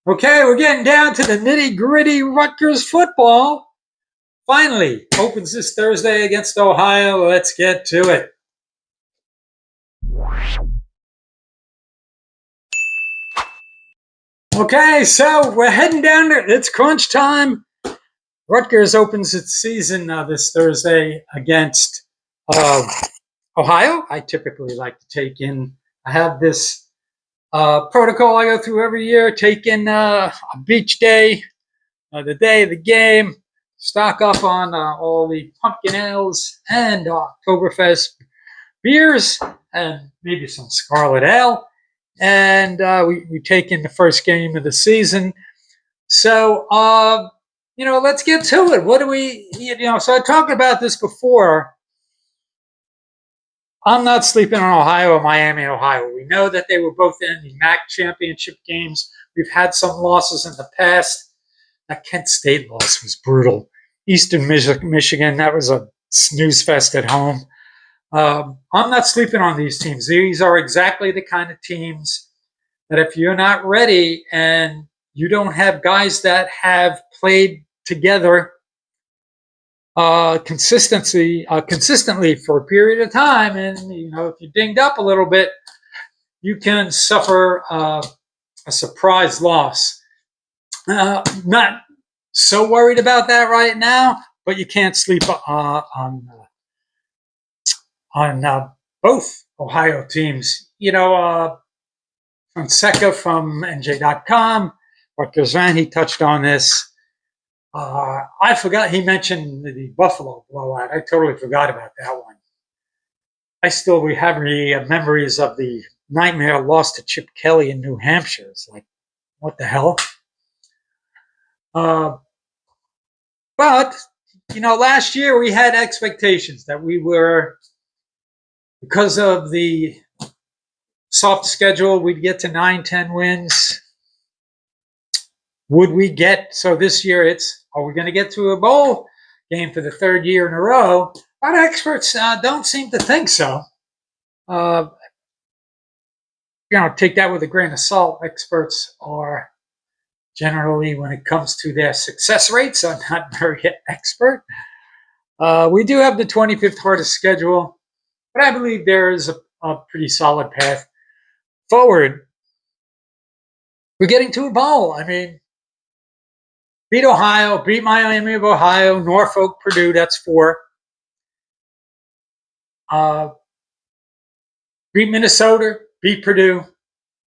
Okay, we're getting down to the nitty-gritty. Rutgers football finally opens this Thursday against Ohio. Let's get to it. Okay, so we're heading down there. It's crunch time. Rutgers opens its season this Thursday against Ohio. I typically like to I have this protocol I go through every year, taking a beach day, the day of the game, stock up on all the pumpkin ales and Oktoberfest beers and maybe some Scarlet Ale. And we take in the first game of the season. So, let's get to it. What do we, so I talked about this before. I'm not sleeping on Ohio or Miami, Ohio. We know that they were both in the MAC championship games. We've had some losses in the past. That Kent State loss was brutal. Eastern Michigan, that was a snooze fest at home. I'm not sleeping on these teams. These are exactly the kind of teams that if you're not ready and you don't have guys that have played together consistently for a period of time, and if you dinged up a little bit, you can suffer a surprise loss. Not so worried about that right now, but you can't sleep on both Ohio teams. Fonseca from NJ.com, Rutgers Ran, he touched on this. I forgot he mentioned the Buffalo blowout. I totally forgot about that one. I still have memories of the nightmare loss to Chip Kelly in New Hampshire. It's like, what the hell? But, last year we had expectations that we were, because of the soft schedule, we'd get to 9-10 wins. Would we get, so this year are we going to get to a bowl game for the third year in a row? Our experts don't seem to think so. Take that with a grain of salt. Experts are generally, when it comes to their success rates, are not very expert. We do have the 25th hardest schedule, but I believe there is a pretty solid path forward. We're getting to a bowl. I mean, beat Ohio, beat Miami of Ohio, Norfolk, Purdue, that's 4. Beat Minnesota, beat Purdue,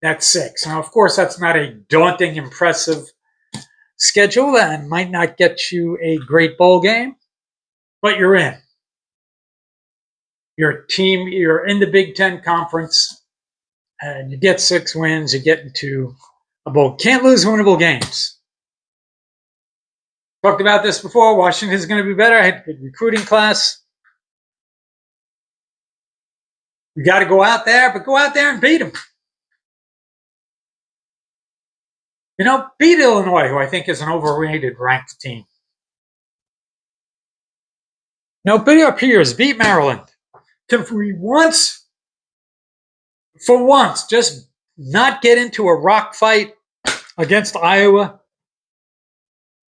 that's 6. Now, of course, that's not a daunting, impressive schedule and might not get you a great bowl game, but you're in. Your team, you're in the Big Ten Conference, and you get 6 wins, you get into a bowl. Can't lose winnable games. Talked about this before. Washington's going to be better. I had a good recruiting class. You got to go out there, but go out there and beat them. Beat Illinois, who I think is an overrated ranked team. Beat our peers, beat Maryland. Can we for once, just not get into a rock fight against Iowa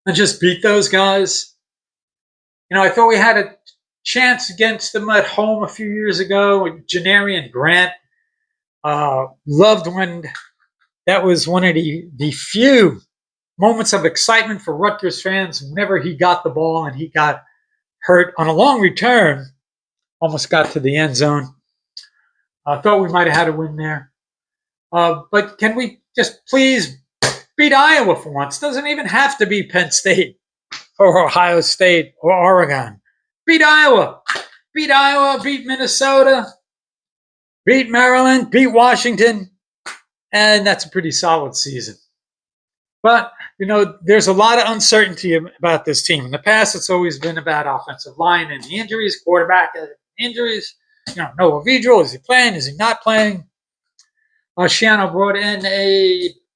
and just beat those guys? I thought we had a chance against them at home a few years ago with Janari and Grant. Loved when that was one of the few moments of excitement for Rutgers fans whenever he got the ball and he got hurt on a long return, almost got to the end zone. I thought we might have had a win there. But can we just please beat Iowa for once? Doesn't even have to be Penn State or Ohio State or Oregon. Beat Iowa. Beat Iowa, beat Minnesota, beat Maryland, beat Washington, and that's a pretty solid season. But, there's a lot of uncertainty about this team. In the past, it's always been about offensive line and the injuries, quarterback injuries. Noah Vedral, is he playing? Is he not playing? Shiano brought in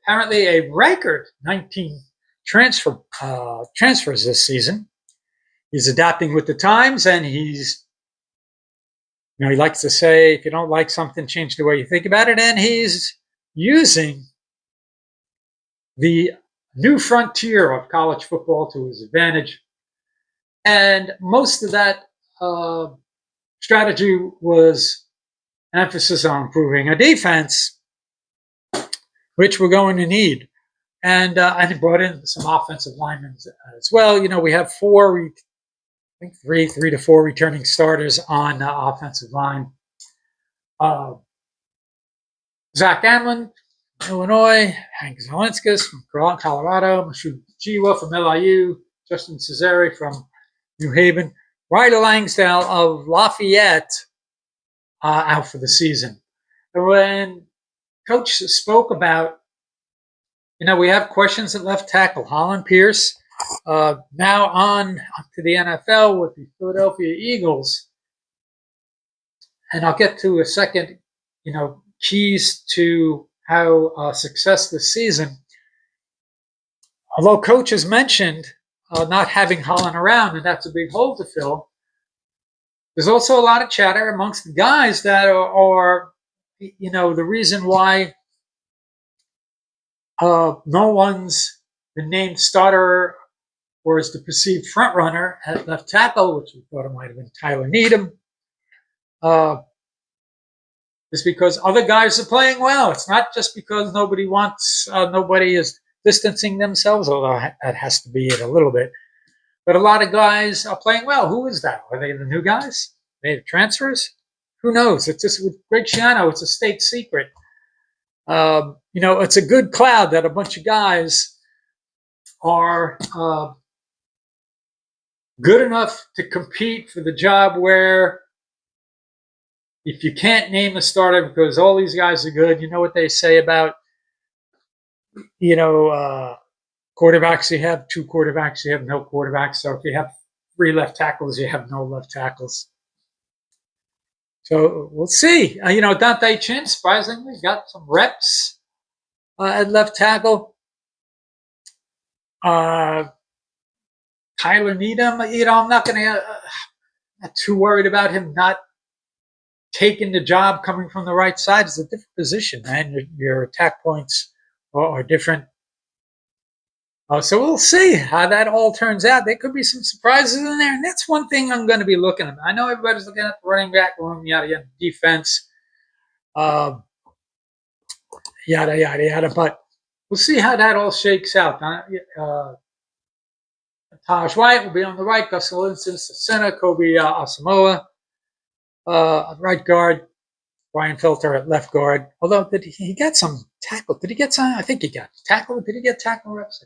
apparently a record 19 transfers this season. He's adapting with the times, and he likes to say, if you don't like something, change the way you think about it. And he's using the new frontier of college football to his advantage. And most of that strategy was an emphasis on improving a defense, which we're going to need. And he brought in some offensive linemen as well. We have three to four returning starters on the offensive line. Zach Amlin, Illinois, Hank Zielinskis from Colorado, Mashu Jiwa from LIU, Justin Cesare from New Haven, Ryder Langsdale of Lafayette out for the season. And when Coach spoke about, we have questions at left tackle. Holland Pierce, now on to the NFL with the Philadelphia Eagles. And I'll get to a second, keys to how success this season. Although Coach has mentioned not having Holland around, and that's a big hole to fill, there's also a lot of chatter amongst the guys that are the reason why no one's been named starter or is the perceived front runner at left tackle, which we thought it might have been Tyler Needham, is because other guys are playing well. It's not just because nobody is distancing themselves, although that has to be it a little bit. But a lot of guys are playing well. Who is that? Are they the new guys? Are they the transfers? Who knows? It's just with Greg Schiano, it's a state secret. It's a good cloud that a bunch of guys are good enough to compete for the job where if you can't name a starter because all these guys are good, you know what they say about, quarterbacks, you have two quarterbacks, you have no quarterbacks. So if you have three left tackles, you have no left tackles. So we'll see. Dante Chin, surprisingly, got some reps at left tackle. Tyler Needham, I'm not too worried about him not taking the job coming from the right side. It's a different position, man. Your attack points are different. So we'll see how that all turns out. There could be some surprises in there, and that's one thing I'm going to be looking at. I know everybody's looking at the running back room, yada, yada, defense, yada, yada, yada, but we'll see how that all shakes out. Taj White will be on the right, Gus Linson, center, Kobe Asamoah, right guard, Brian Filter at left guard. Although, did he get some tackle? Did he get some? I think he got tackle. Did he get tackle reps?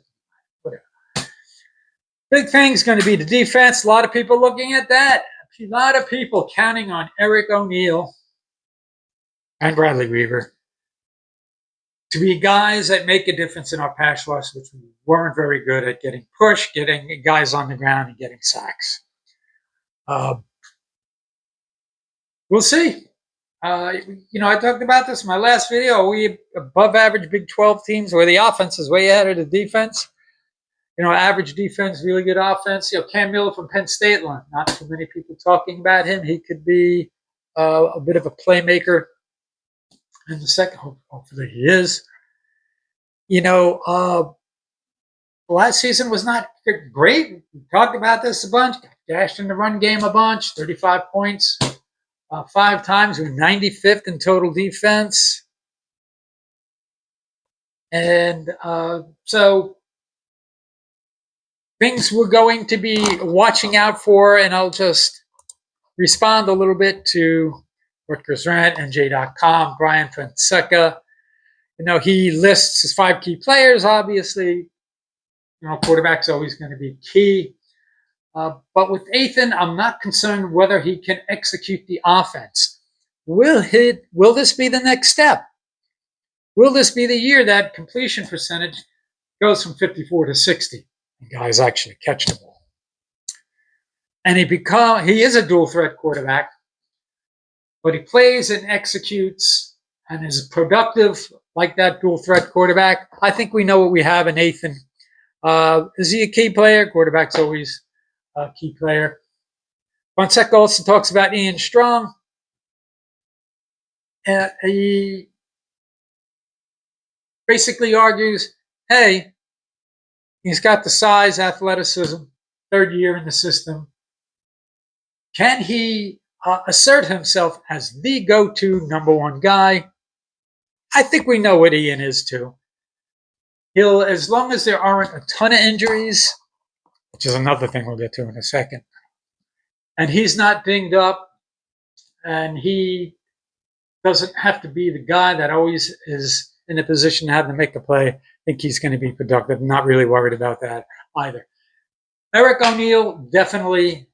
Whatever. Big thing's going to be the defense. A lot of people looking at that. A lot of people counting on Eric O'Neill and Bradley Weaver to be guys that make a difference in our pass rush, which we weren't very good at getting pushed, getting guys on the ground, and getting sacks. We'll see. I talked about this in my last video. We above average Big 12 teams where the offense is way ahead of the defense. Average defense, really good offense. Cam Miller from Penn State, not too many people talking about him. He could be a bit of a playmaker in the second. Hopefully he is. Last season was not great. We talked about this a bunch. Dashed in the run game a bunch. 35 points 5 times. We're 95th in total defense. And so things we're going to be watching out for, and I'll just respond a little bit to Rutgers Rant, NJ.com, Brian Fonseca. He lists his 5 key players, obviously. Quarterback's always going to be key. But with Ethan, I'm not concerned whether he can execute the offense. Will this be the next step? Will this be the year that completion percentage goes from 54 to 60? And guys actually catch the ball. And he is a dual threat quarterback, but he plays and executes and is productive like that dual threat quarterback. I think we know what we have in Ethan. Is he a key player? Quarterback's always a key player. Fonseca also talks about Ian Strong. He basically argues hey, he's got the size, athleticism, third year in the system. Can he assert himself as the go-to number one guy? I think we know what Ian is too. He'll, as long as there aren't a ton of injuries, which is another thing we'll get to in a second, and he's not dinged up, and he doesn't have to be the guy that always is in a position to have to make the play. I think he's going to be productive. I'm not really worried about that either. Eric O'Neill definitely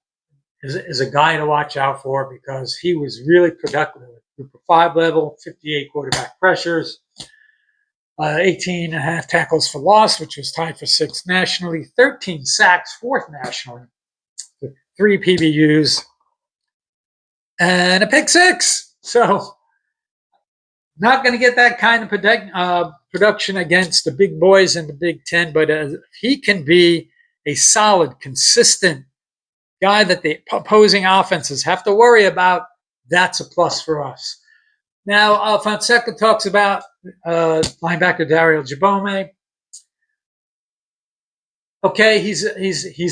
is a guy to watch out for because he was really productive at Group of 5 level, 58 quarterback pressures, 18 and a half tackles for loss, which was tied for 6th nationally, 13 sacks, 4th nationally, 3 PBUs, and a pick 6. So not going to get that kind of production against the big boys in the Big Ten, but if he can be a solid, consistent guy that the opposing offenses have to worry about, that's a plus for us. Now, Fonseca talks about linebacker Daryl Jabome. Okay, he's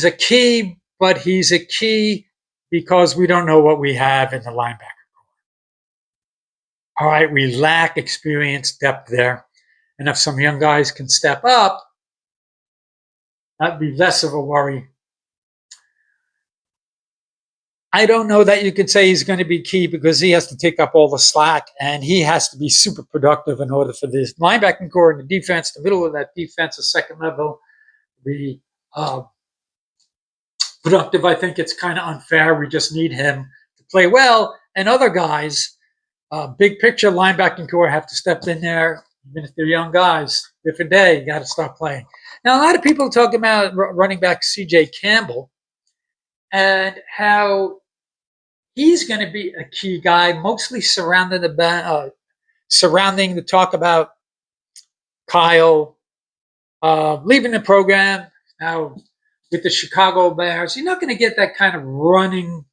a key, but he's a key because we don't know what we have in the linebacker. All right, we lack experience, depth there. And if some young guys can step up, that'd be less of a worry. I don't know that you could say he's going to be key because he has to take up all the slack and he has to be super productive in order for this linebacking core and the defense, the middle of that defense, the second level, to be productive. I think it's kind of unfair. We just need him to play well. And other guys, big picture linebacking core have to step in there, even if they're young guys. Different day, you got to start playing. Now, a lot of people talk about running back C.J. Campbell and how he's going to be a key guy, mostly surrounding the talk about Kyle leaving the program now with the Chicago Bears. You're not going to get that kind of running,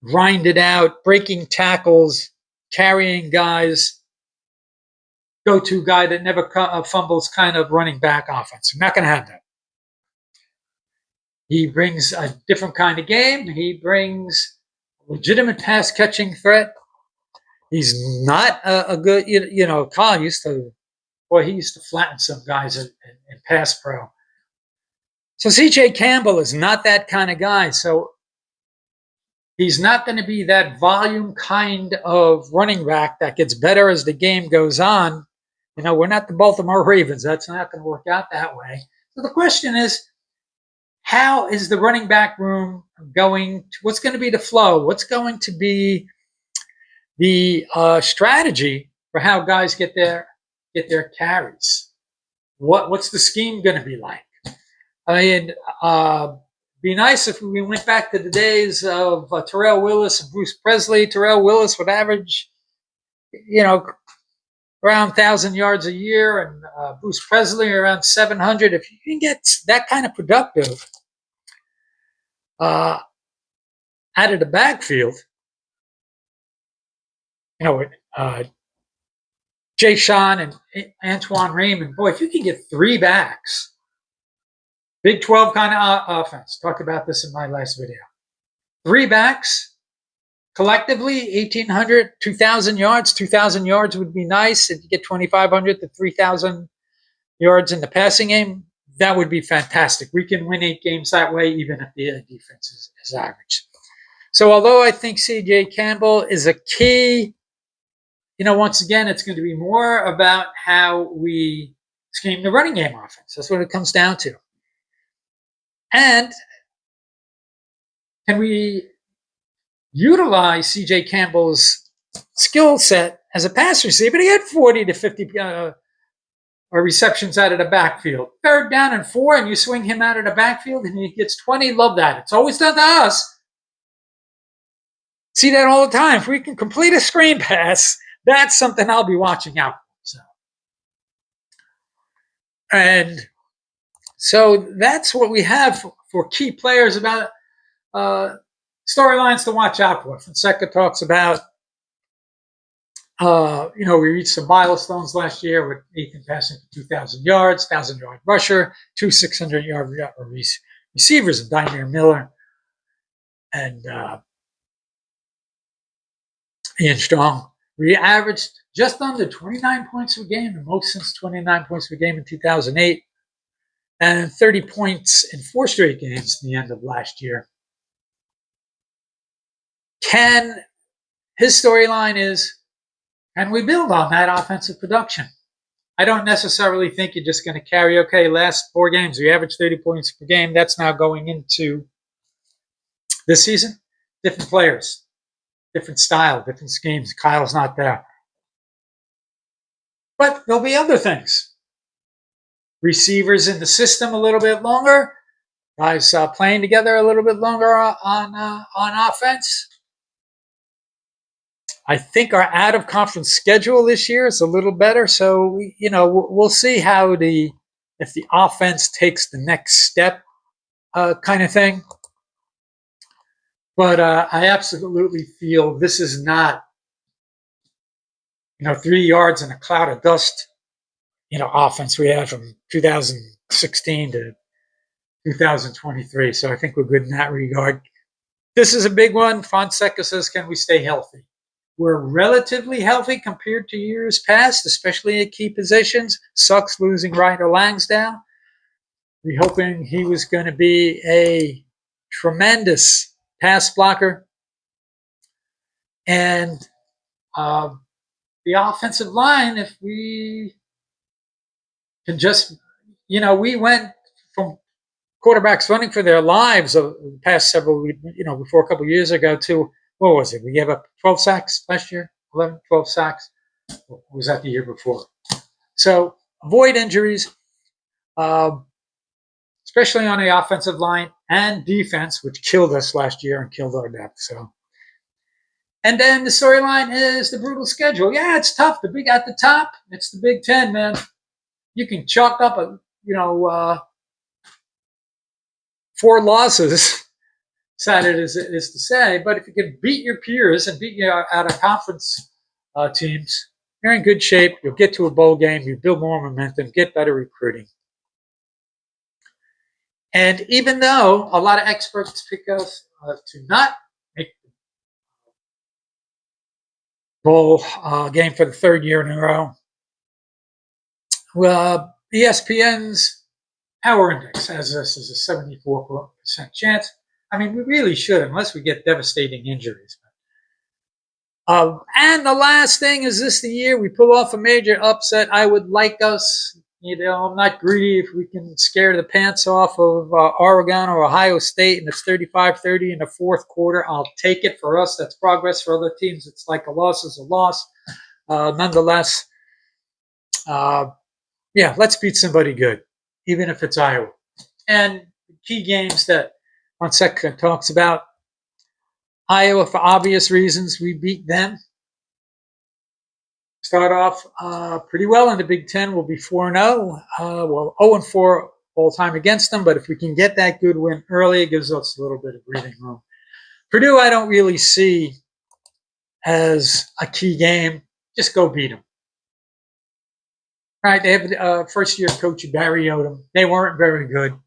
grinded out, breaking tackles, carrying guys, go-to guy that never fumbles kind of running back offense. You're not going to have that. He brings a different kind of game. He brings a legitimate pass catching threat. He's not a good, Kyle used to, he used to flatten some guys in pass pro. So CJ Campbell is not that kind of guy. So he's not going to be that volume kind of running back that gets better as the game goes on. We're not the Baltimore Ravens. That's not going to work out that way. So the question is, how is the running back room going? What's going to be the flow? What's going to be the strategy for how guys get their carries? What's the scheme going to be like? I mean, be nice if we went back to the days of Terrell Willis and Bruce Presley. Terrell Willis would average, around 1,000 yards a year, and Bruce Presley around 700. If you can get that kind of productive out of the backfield, Jay Sean and Antoine Raymond, boy, if you can get 3 backs, Big 12 kind of offense. Talked about this in my last video. 3 backs, collectively, 1,800, 2,000 yards. 2,000 yards would be nice. If you get 2,500 to 3,000 yards in the passing game, that would be fantastic. We can win 8 games that way, even if the defense is average. So although I think C.J. Campbell is a key, once again, it's going to be more about how we scheme the running game offense. That's what it comes down to. And can we utilize C.J. Campbell's skill set as a pass receiver? He had 40 to 50 receptions out of the backfield. 3rd down and 4, and you swing him out of the backfield, and he gets 20. Love that. It's always done to us. See that all the time. If we can complete a screen pass, that's something I'll be watching out for. So that's what we have for key players about storylines to watch out for. Fonseca talks about We reached some milestones last year with Ethan passing for 2,000 yards, 1,000-yard rusher, two 600-yard receivers, and Dymere Miller and Ian Strong. We averaged just under 29 points per game, the most since 29 points per game in 2008, and 30 points in 4 straight games at the end of last year. His storyline is, can we build on that offensive production? I don't necessarily think you're just going to carry, okay, last 4 games, we averaged 30 points per game. That's now going into this season. Different players, different style, different schemes. Kyle's not there. But there'll be other things. Receivers in the system a little bit longer. Guys playing together a little bit longer on offense. I think our out-of-conference schedule this year is a little better. So, we'll see how if the offense takes the next step kind of thing. But I absolutely feel this is not, 3 yards in a cloud of dust, offense we had from 2016 to 2023. So I think we're good in that regard. This is a big one. Fonseca says, can we stay healthy? We're relatively healthy compared to years past, especially at key positions. Sucks losing Ryder Langsdale. We're hoping he was going to be a tremendous pass blocker. And the offensive line, if we can just, we went from quarterbacks running for their lives over the past several, before a couple of years ago to, what was it? We gave up 12 sacks last year, 11, 12 sacks. Or was that the year before? So avoid injuries, especially on the offensive line and defense, which killed us last year and killed our depth. So, and then the storyline is the brutal schedule. Yeah, it's tough. At the top, it's the Big Ten, man. You can chalk up 4 losses. Sad it is to say, but if you can beat your peers and beat your out-of-conference teams, you're in good shape. You'll get to a bowl game. You build more momentum, get better recruiting. And even though a lot of experts pick us to not make the bowl game for the 3rd year in a row, well, ESPN's Power Index has us as a 74% chance. I mean, we really should, unless we get devastating injuries. And the last thing is this the year we pull off a major upset. I would like us, I'm not greedy. If we can scare the pants off of Oregon or Ohio State and it's 35-30 in the 4th quarter, I'll take it. For us, that's progress. For other teams, it's like a loss is a loss. Nonetheless, let's beat somebody good, even if it's Iowa. And key games that Fonseca talks about, Iowa, for obvious reasons, we beat them. Start off pretty well in the Big Ten. We'll be 4-0. Well, 0-4 all time against them, but if we can get that good win early, it gives us a little bit of breathing room. Purdue, I don't really see as a key game. Just go beat them. Right? They have first-year coach Barry Odom. They weren't very good.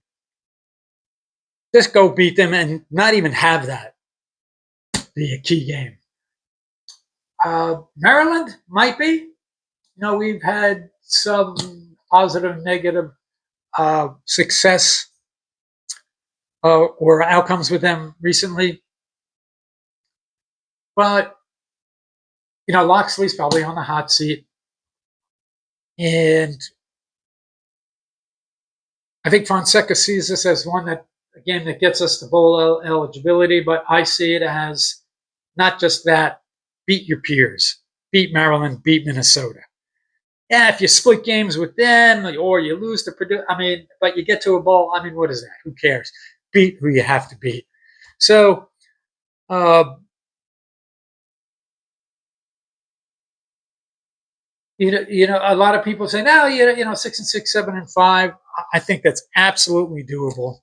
Just go beat them and not even have that be a key game. Maryland might be. We've had some positive, negative success or outcomes with them recently. But, Loxley's probably on the hot seat. And I think Fonseca sees this as a game that gets us to bowl eligibility, but I see it as not just that, beat your peers, beat Maryland, beat Minnesota. Yeah, if you split games with them or you lose to Purdue, but you get to a bowl, what is that? Who cares? Beat who you have to beat. So, a lot of people say, no, 6-6, 7-5. I think that's absolutely doable.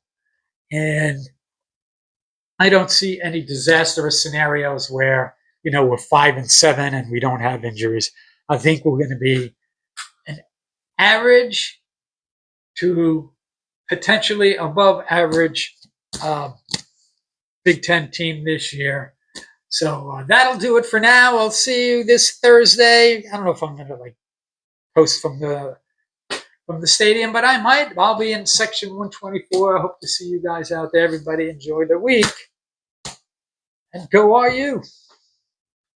And I don't see any disastrous scenarios where we're 5-7 and we don't have injuries. I think we're going to be an average to potentially above average Big Ten team this year. So that'll do it for now. I'll see you this Thursday. I don't know if I'm going to post from the stadium, but I might. I'll be in section 124. I hope to see you guys out there. Everybody enjoy the week. And go RU.